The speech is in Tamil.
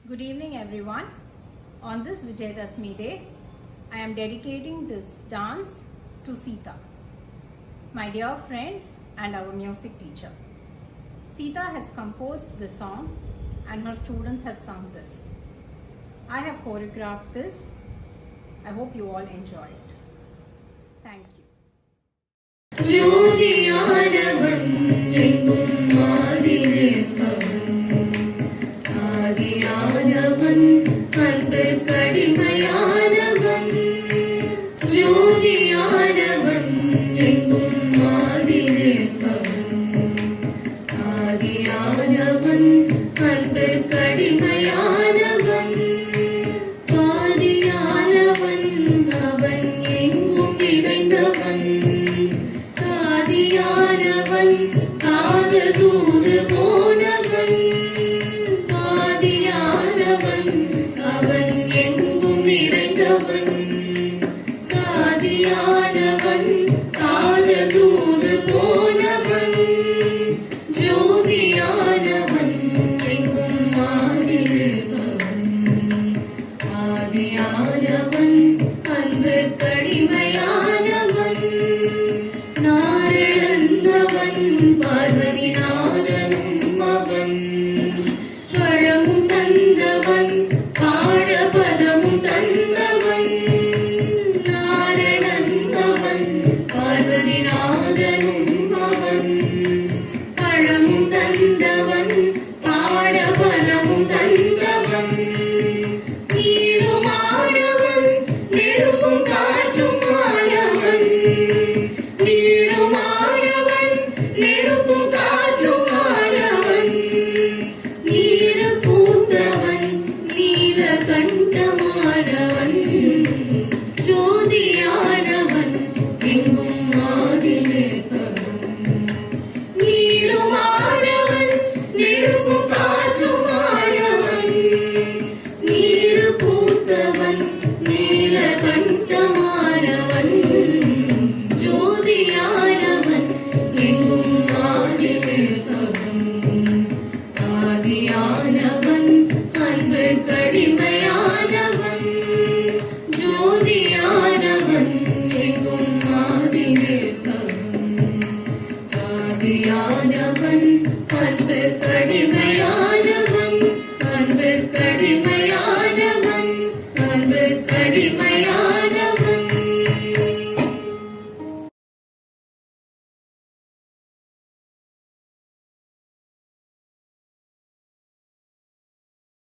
Good evening everyone. On this Vijayadashmi day, I am dedicating this dance to Sita, my dear friend and our music teacher. Sita has composed this song and her students have sung this. I have choreographed this. I hope you all enjoy it. Thank you. ஜோதியானவன் எங்கும் ஆதியானவன் அன்பு கடிமையானவன் ஜோதியானவன் எங்கும் ஆதியானவன் அன்பு கடிமையானவன் ஆதியானவன் அவன் எங்கும் நிறைந்தவன் ஆதியானவன் காதல் தூது போனவன் ஆதியானவன் அவன் எங்கும் நிறைந்தவன் ஆதியானவன் காதல் தூது போனவன் ஜோதியானவன் எங்கும் ஆடிருப்பவன் ஆதியானவன் அன்பு கடிமையானவன் நாரணவன் பார்வதிநாதனும் அவன் பழமும் தந்தவன் பாடபதமும் தந்தவன் நாரணவன் பார்வதிநாதனும் அவன் பழமும் தந்தவன் பாடபதமும் தந்தவன் நீருமானவன் நெருப்பும் காற்றும் ஆனவன் நீருமானவன் நெருப்பும் காற்றும் ஆனவன் நீரு பூந்தவன் நீலகண்டமானவன் ஜோதியானவன் எங்கும் ஆதிநிற்பவன் நீருமானவன் நெருப்பும் காற்றுமானவன் நீரு பூந்தவன் நீலகண்டமானவன் ஜோதியானவன் எங்கும் ஆடிருப்பவன் ஆதியானவன் அன்பு கடிமையானவன் ஜோதியானவன் எங்கும் ஆடிருப்பவன் ஆதியானவன் அன்பு கடிமையானவன் அன்பு கடிமை